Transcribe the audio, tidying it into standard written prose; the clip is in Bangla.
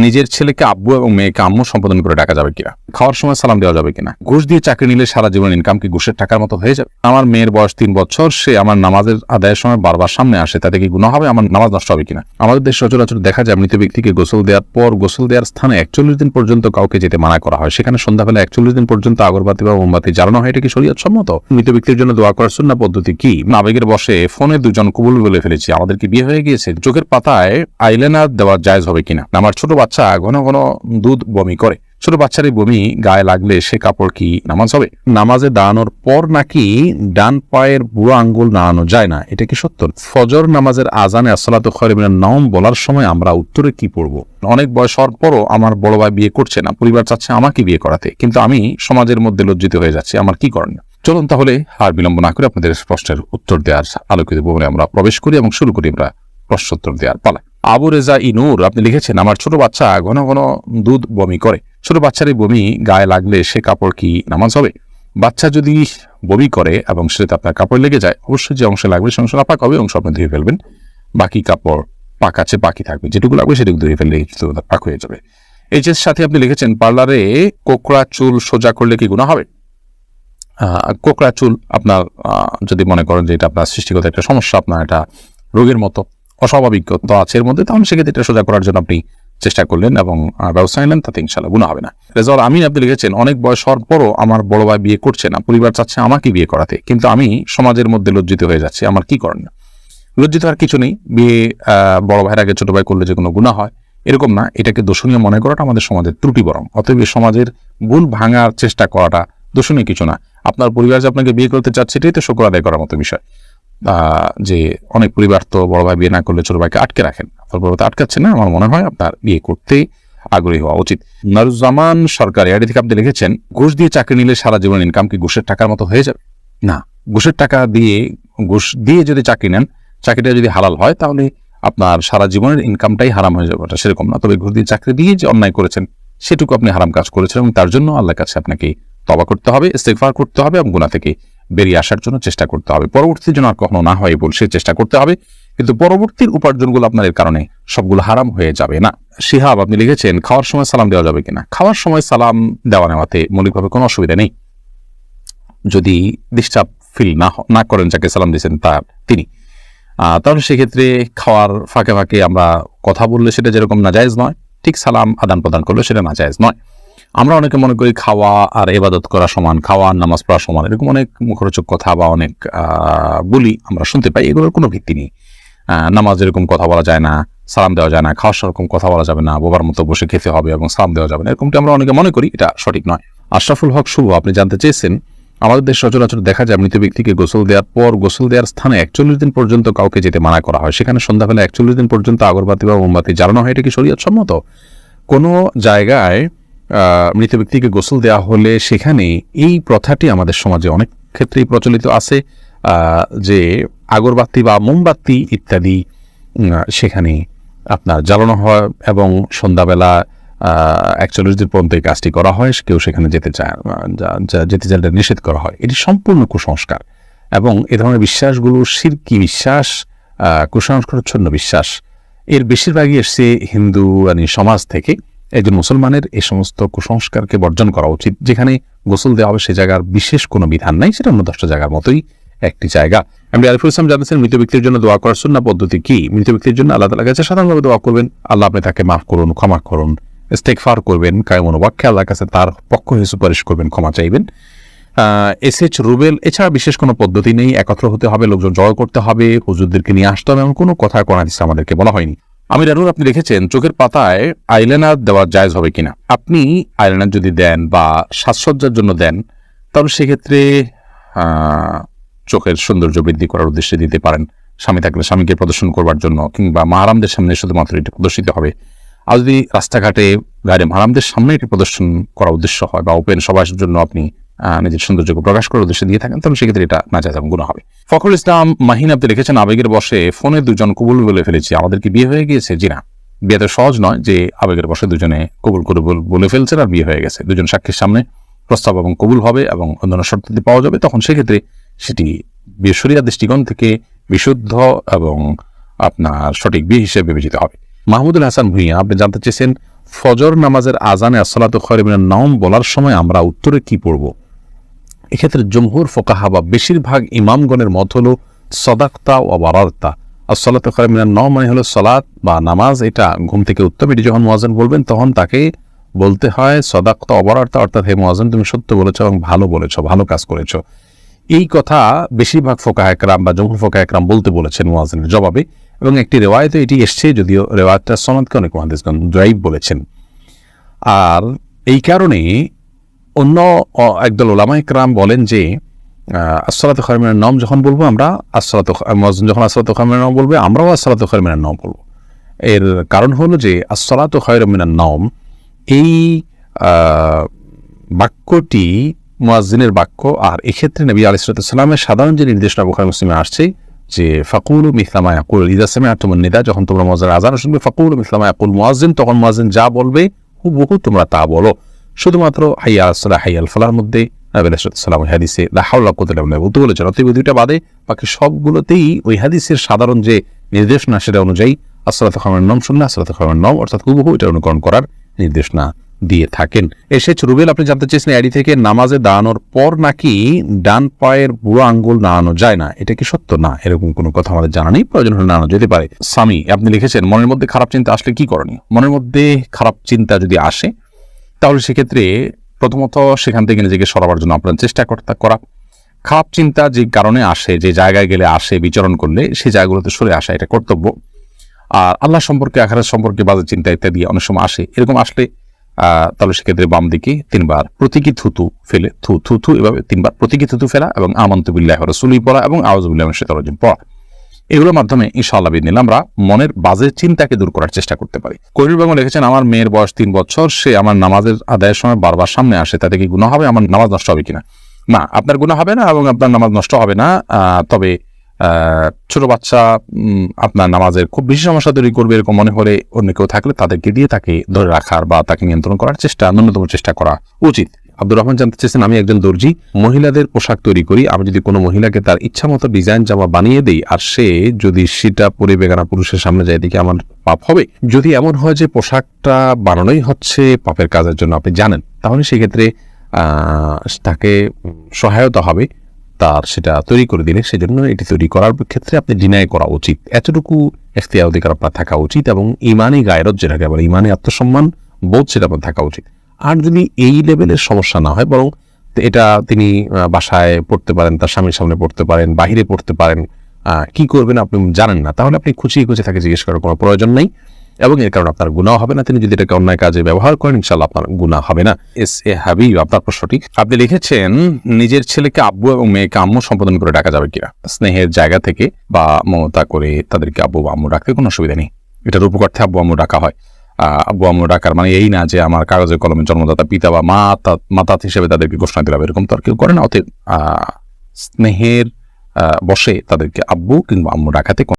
নিজের ছেলেকে আব্বু এবং মেয়েকে আম্মু সম্বোধন করে ডাকা যাবে কিনা, খাওয়ার সময় সালাম দেওয়া যাবে কিনা, ঘুষ দিয়ে চাকরি নিলে সারা জীবন ইনকাম কি ঘুষের টাকার মতো হয়ে যাবে, আমার মেয়ের বয়স 3 বছর, সে আমার নামাজের আদায়ের সময় বারবার সামনে আসে, তাতে কি গুনাহ হবে, আমার নামাজ নষ্ট হবে কিনা। আমাদের দেশ সচরাচর দেখা যায় মৃত ব্যক্তিকে গোসল দেওয়ার পর গোসল দেওয়ার স্থানে 41 দিন পর্যন্ত কাউকে যেতে মানা করা হয়, সেখানে সন্ধ্যাবেলা 41 দিন পর্যন্ত আগরবাতি বা মোমবাতি জ্বালানো হয়। এটা কি শরীয়ত সম্মত? মৃত ব্যক্তির জন্য দোয়া করার সুন্নাহ পদ্ধতি কি? আবেগের বশে ফোনে দুজন কবুল বলে ফেলেছি, আমাদের কি বিয়ে হয়ে গিয়েছে? চোখের পাতায় আইলাইনার দেওয়া জায়েজ হবে কিনা। আমার ছোট বাচ্চা ঘন ঘন দুধ বমি করে, ছোট বাচ্চার এই বমি গায়ে লাগলে সে কাপড় কি নামাজ হবে? নামাজে দাঁড়ানোর পর নাকি ডান পায়ের বুড়ো আঙ্গুল নাড়ানো যায় না, এটা কি সত্য? ফজর নামাজের আজানে আসসালাতু খায়রুম মিনান নাওম বলার সময় আমরা উত্তরে কি পড়ব? অনেক বয়স হওয়ার পরও আমার বড় ভাই বিয়ে করছে না, পরিবার চাচ্ছে আমাকে বিয়ে করাতে, কিন্তু আমি সমাজের মধ্যে লজ্জিত হয়ে যাচ্ছি, আমার কি করণীয়? চলুন তাহলে আর বিলম্ব না করে আপনাদের প্রশ্নের উত্তর দেওয়ার আলোকিত ভবনে আমরা প্রবেশ করি এবং শুরু করি আমরা প্রশ্নোত্তর দেওয়ার পালা। আবু রেজা ইনুর আপনি লিখেছেন, আমার ছোট বাচ্চা ঘন ঘন দুধ বমি করে, ছোট বাচ্চার এই বমি গায়ে লাগলে সে কাপড় কি নামাজ হবে? বাচ্চা যদি বমি করে এবং সেটা আপনার কাপড় লেগে যায়, অবশ্যই যে অংশে লাগবে সে অংশ নাপাক হবে, অংশ আপনি ধুয়ে ফেলবেন, বাকি কাপড় পাক আছে বাকি থাকবে, যেটুকু লাগবে সেটুকু ধুয়ে ফেললে পাক হয়ে যাবে। এই যে সাথে আপনি লিখেছেন, পার্লারে কোকড়া চুল সোজা করলে কি গুনাহ হবে? কোকড়া চুল আপনার যদি মনে করেন যে এটা আপনার সৃষ্টিগত একটা সমস্যা, আপনার এটা রোগের মতো অস্বাভাবিকতা আছে এর মধ্যে, তাহলে সেক্ষেত্রে এটা সোজা করার জন্য আপনি চেষ্টা করলেন এবং ব্যবস্থা নিলেন, তাতে ইনশাআল্লাহ গুনাহ হবে না। রেজাউল আমিন আপনি লিখেছেন, অনেক বয়স হওয়ার পরও আমার বড় ভাই বিয়ে করছে না, পরিবার চাচ্ছে আমাকে বিয়ে করাতে, কিন্তু আমি সমাজের মধ্যে লজ্জিত হয়ে যাচ্ছি, আমার কি করণীয়? লজ্জিত আর কিছু নেই, বিয়ে বড় ভাইয়ের আগে ছোট ভাই করলে যে কোনো গুনাহ হয় এরকম না, এটাকে দোষণীয় মনে করাটা আমাদের সমাজের ত্রুটি, বরং অতএব সমাজের ভুল ভাঙার চেষ্টা করাটা দোষণীয় কিছু না। আপনার পরিবার যে আপনাকে বিয়ে করতে চাচ্ছে এটাই তো শুকর আদায় করার মতো বিষয়। যে অনেক পরিবার তো বড় ভাই বিয়ে না করলে ছোট ভাইকে আটকে রাখেন, আপনার বড় ভাই আটকাচ্ছে না, আমার মনে হয় আপনার বিয়ে করতে আগ্রহী হওয়া উচিত। নারুজ্জামান সরকার এর থেকে আপনি লিখেছেন, ঘুষ দিয়ে চাকরি নিলে সারা জীবন ইনকাম কি ঘুষের টাকার মতো হয়ে যাবে? না, ঘুষের টাকা দিয়ে ঘুষ দিয়ে যদি চাকরি নেন, চাকরিটা যদি হালাল হয় তাহলে আপনার সারা জীবনের ইনকামটাই হারাম হয়ে যাবে, সেরকম না। তবে ঘুষ দিয়ে চাকরি দিয়ে যে অন্যায় করেছেন সেটুকু আপনি হারাম কাজ করেছেন এবং তার জন্য আল্লাহর কাছে আপনাকে তওবা করতে হবে, ইস্তিগফার করতে হবে এবং গুনাহ থেকে বেরিয়ে আসার জন্য চেষ্টা করতে হবে। পরবর্তীতে যেন আর কখনো না হয় বলে সে চেষ্টা করতে হবে, কিন্তু পরবর্তীর উপার্জনগুলো আপনার এর কারণে সবগুলো হারাম হয়ে যাবে না। শিহাব আপনি লিখেছেন, খাওয়ার সময় সালাম দেওয়া যাবে কিনা। খাওয়ার সময় সালাম দেওয়া নেওয়াতে মৌলিকভাবে কোনো অসুবিধা নেই, যদি ডিস্টার্ব ফিল না করেন যাকে সালাম দিয়েছেন তিনি, তাহলে সেক্ষেত্রে খাওয়ার ফাঁকে ফাঁকে আমরা কথা বললে সেটা যেরকম নাজায়েজ নয়, ঠিক সালাম আদান প্রদান করলে সেটা নাজায়েজ নয়। আমরা অনেকে মনে করি খাওয়া আর ইবাদত করা সমান, খাওয়া আর নামাজ পড়া সমান, এরকম অনেক মুখরোচক কথা বা অনেক বলি আমরা শুনতে পাই, এগুলোর কোনো ভিত্তি নেই। নামাজ এরকম কথা বলা যায় না, সালাম দেওয়া যায় না, খাওয়ার সেরকম কথা বলা যাবে না, বোবার মতো বসে খেতে হবে এবং সালাম দেওয়া যাবে না, এরকমটি আমরা অনেকে মনে করি, এটা সঠিক নয়। আশরাফুল হক শুভ আপনি জানতে চেয়েছেন, আমাদের দেশ সচরাচর দেখা যায় মৃত ব্যক্তিকে গোসল দেওয়ার পর গোসল দেওয়ার স্থানে 41 দিন পর্যন্ত কাউকে যেতে মানা করা হয়, সেখানে সন্ধ্যাবেলা 41 দিন পর্যন্ত আগরবাতি বা মোমবাতি জ্বালানো হয়, এটা কি শরীয়ত সম্মত? কোনো জায়গায় মৃত ব্যক্তিকে গোসল দেওয়া হলে সেখানে এই প্রথাটি আমাদের সমাজে অনেক ক্ষেত্রেই প্রচলিত আছে, যে আগরবাতি বা মোমবাতি ইত্যাদি সেখানে আপনার জ্বালানো হয় এবং সন্ধ্যাবেলা 41 দিন পর্যন্ত এই কাজটি করা হয়, কেউ সেখানে যেতে চাইলে নিষেধ করা হয়। এটি সম্পূর্ণ কুসংস্কার এবং এ ধরনের বিশ্বাসগুলো শিরকি বিশ্বাস, কুসংস্কারচ্ছন্ন বিশ্বাস, এর বেশিরভাগই এসছে হিন্দু সমাজ থেকে। একজন মুসলমানের এই সমস্ত কুসংস্কারকে বর্জন করা উচিত। যেখানে গোসল দেওয়া হবে সে জায়গার বিশেষ কোনো বিধান নাই, সেটা অন্য 10টা জায়গার মতোই একটি জায়গা। আমি আরিফুল ইসলাম জানতেছেন, মৃত ব্যক্তির জন্য দোয়া করার সুন্নাহ পদ্ধতি কি? মৃত ব্যক্তির জন্য আল্লাহ তাআলার কাছে সাধারণভাবে দোয়া করবেন, আল্লাহ আপনি তাকে মাফ করুন, ক্ষমা করুন, ইস্তিগফার করবেন, কায়মন ওয়াক্যে আল্লাহর কাছে তার পক্ষ হয়ে সুপারিশ করবেন, ক্ষমা চাইবেন। এসএচ রুবেল, এছাড়া বিশেষ কোনো পদ্ধতি নেই, একত্র হতে হবে, লোকজন জড়ো করতে হবে, হুজুরদেরকে নিয়ে আসতে হবে, এমন কোনো কথা কোরআন হাদিসে আমাদেরকে বলা হয়নি। আমির আনুর আপনি লিখেছেন, চোখের পাতায় আইলাইনার দেওয়া জায়েজ হবে কিনা। আপনি আইলাইনার যদি দেন বা সাজসজ্জার জন্য দেন, তাহলে সেক্ষেত্রে চোখের সৌন্দর্য বৃদ্ধি করার উদ্দেশ্যে দিতে পারেন, স্বামী থাকলে স্বামীকে প্রদর্শন করবার জন্য, কিংবা মাহারামদের সামনে শুধুমাত্র এটি প্রদর্শিত হবে। আর যদি রাস্তাঘাটে গায়ে মাহারামদের সামনে এটি প্রদর্শন করার উদ্দেশ্য হয় বা ওপেন সবার জন্য আপনি নিজের সৌন্দর্যকে প্রকাশ করার উদ্দেশ্যে দিয়ে থাকেন, তাহলে সেক্ষেত্রে এটা নাজায়েজ এবং গুনাহ হবে। ফখরুল ইসলাম মাহিন আপনি লিখেছেন, আবেগের বশে ফোনে দুজন কবুল বলে ফেলেছি, আমাদের কি বিয়ে হয়ে গিয়েছে? জি না, বিয়ে তো সহজ নয় যে আবেগের বশে দুজনে কবুল করে বলে ফেলছেন আর বিয়ে হয়ে গেছে। দুজন সাক্ষীর সামনে প্রস্তাব এবং কবুল হবে এবং অন্যান্য শর্তাদি পাওয়া যাবে, তখন সেক্ষেত্রে সেটি শরিয়ার দৃষ্টিকোণ থেকে বিশুদ্ধ এবং আপনার সঠিক বিয়ে হিসেবে বিবেচিত হবে। মাহমুদুল হাসান ভুঁইয়া আপনি জানতে চেয়েছেন, ফজর নামাজের আজানে আসসালাতু খায়রুম মিনান নাওম বলার সময় আমরা উত্তরে কি পড়ব? এক্ষেত্রে জমহুর ফুকাহা বা বেশিরভাগ ইমামগণের মত হলো সাদাকতা ওয়া বারারতা। আসসালাতু খায়রুম মিনান নাওম মানে হলো সালাত বা নামাজ, এটা ঘুম থেকে উত্তম। এটি যখন মুয়াজ্জিন বলবেন তখন তাকে বলতে হয় সাদাকতা ওয়া বারারতা, অর্থাৎ হে মুয়াজ্জিন তুমি সত্য বলেছো এবং ভালো বলেছো, ভালো কাজ করেছো। এই কথা বেশিরভাগ ফুকাহা একরাম বা জমহুর ফুকাহা একরাম বলতে বলেছেন মুয়াজ্জিনের জবাবে, এবং একটি রিওয়ায়াতে এটি এসছে, যদিও রিওয়ায়াতটা সনদকে অনেক মুহাদ্দিসগণ যায়ীফ বলেছেন। আর এই কারণে অন্য একদল উলামা ইকরাম বলেন যে আসসালাতু খায়রুম মিনান নাওম যখন বলবো আমরা, মুয়াজ্জিন যখন আসসালাতু খায়রুম মিনান নাওম বলবে, আমরাও আসসালাতু খায়রুম মিনান নাওম বলবো। এর কারণ হলো যে আসসালাতু খায়রুম মিনান নাওম এই বাক্যটি মুয়াজ্জিনের বাক্য, আর এক্ষেত্রে নবী আলাইহিস সালামের সাধারণ যে নির্দেশনা বুখারী মুসলিমে আসছে যে ফাকুলু মিসলা মা ইয়াকুল ইযা সামি'তুমুন নিদা, যখন তোমরা মুয়াজ্জিনের আযান শুনবে ফাকুলু মিসলা মা ইয়াকুল মুয়াজ্জিন, তখন মুয়াজ্জিন যা বলবে হুবহু তোমরা তা বলো। শুধুমাত্র হাইয়া আলাস সালাহ হাইয়া আল ফালাহর মধ্যে নবী আলাইহিস সালাম ওই হাদিসে লা হাওলা ওয়া কুওয়াতা ইল্লা বিল্লাহ বলতে বলেছেন। অতএব দুইটা বাদে বাকি সবগুলোতেই ওই হাদিসের সাধারণ যে নির্দেশনা সেটা অনুযায়ী আসসালাতু খায়রুম মিনান নাওম শুনলে আসসালাতু খায়রুম মিনান নাওম অর্থাৎ হুবহু এটা অনুকরণ করার নির্দেশনা দিয়ে থাকেন। এসেছে রুবেল, আপনি জানতে চেয়েছেন আইডি থেকে নামাজে দাঁড়ানোর পর নাকি ডান পায়ের বুড়ো আঙ্গুল নাড়ানো যায় না, এটা কি সত্য? না, এরকম কোনো কথা আমাদের জানা নেই, প্রয়োজন হলে নাড়ানো যেতে পারে। সামি আপনি লিখেছেন মনের মধ্যে খারাপ চিন্তা আসলে কি করণীয়? মনের মধ্যে খারাপ চিন্তা যদি আসে তাহলে সেক্ষেত্রে প্রথমত সেখান থেকে নিজেকে সরাবার জন্য আপনার চেষ্টা করা। খারাপ চিন্তা যে কারণে আসে, যে জায়গায় গেলে আসে, বিচরণ করলে সেই জায়গাগুলোতে সরে আসা এটা কর্তব্য। আর আল্লাহ সম্পর্কে, আখিরাত সম্পর্কে বাজে চিন্তা ইত্যাদি অনেক সময় আসে, এরকম আসলে তাহলে সেক্ষেত্রে বাম দিকে 3 বার প্রতীকী থুতু ফেলে থু এভাবে 3 বার প্রতীকী থুতু ফেলা এবং আমানতু বিল্লাহি ওয়া রাসূলিহি পড়া এবং আউযু বিল্লাহি মিনাশ শাইতানির রাজিম পড়া, এগুলোর মাধ্যমে ইনশাআল্লাহ বিদিনিল্লাহ আমরা মনের বাজে চিন্তাকে দূর করার চেষ্টা করতে পারি। কবির বেগম লিখেছেন আমার মেয়ের বয়স 3 বছর, সে আমার নামাজের আদায়ের সময় বারবার সামনে আসে, তাতে কি গুনাহ হবে? আমার নামাজ নষ্ট হবে কিনা? না, আপনার গুনাহ হবে না এবং আপনার নামাজ নষ্ট হবে না। তবে ছোট বাচ্চা আপনার নামাজের খুব বেশি সমস্যা তৈরি করবে এরকম মনে হলে অন্য কেউ থাকলে তাদেরকে দিয়ে তাকে ধরে রাখার বা তাকে নিয়ন্ত্রণ করার ন্যূনতম চেষ্টা করা উচিত। আব্দুর রহমান জানতে চেয়েছেন আমি একজন দর্জি, মহিলাদের পোশাক তৈরি করি, আমি যদি কোনো মহিলাকে তার ইচ্ছা মতো ডিজাইন জামা বানিয়ে দেই আর সে যদি সেটা পরে বেগানা পুরুষের সামনে যায়, দেখে আমার পাপ হবে? যদি এমন হয় যে পোশাকটা বানানোই হচ্ছে পাপের কাজের জন্য আপনি জানেন, তাহলে সেক্ষেত্রে তাকে সহায়তা হবে তার সেটা তৈরি করে দিলে। সেজন্য এটি তৈরি করার ক্ষেত্রে আপনি ডিনাই করা উচিত, এতটুকু এখতিয়ার অধিকার আপনার থাকা উচিত এবং ইমানি গায়রত যেটাকে বলে, ইমানি আত্মসম্মান বোধ সেটা আপনার থাকা উচিত। আর যদি এই লেভেলের সমস্যা না হয়, বরং এটা তিনি বাসায় পড়তে পারেন, তার স্বামীর সামনে পড়তে পারেন, বাহিরে পড়তে পারেন, কি করবেন আপনি জানেন না, তাহলে আপনি খুঁচিয়ে তাকে জিজ্ঞেস করার কোনো প্রয়োজন নেই এবং এর কারণে আপনার গুনাহ হবে না। তিনি যদি এটাকে অন্যায় কাজে ব্যবহার করেন ইনশাআল্লাহ আপনার গুনাহ হবে না। এস এ হাবিব আপনার প্রশ্নটি আপনি লিখেছেন নিজের ছেলেকে আব্বু এবং মেয়েকে আম্মু সম্বোধন করে ডাকা যাবে কিনা? স্নেহের জায়গা থেকে বা মমতা করে তাদেরকে আব্বু বা আম্মু ডাকতে কোনো অসুবিধা নেই। এটার উপকার্থে আব্বু আম্মু ডাকা হয়। আব্বু আম্মু ডাকার মানে এই না যে আমার কাগজে কলমে জন্মদাতা পিতা বা মাতা হিসেবে তাদেরকে ঘোষণা দিলাম, এরকম তো আর কেউ করে না। অতএব স্নেহের বসে তাদেরকে আব্বু কিংবা আম্মু ডাকাতে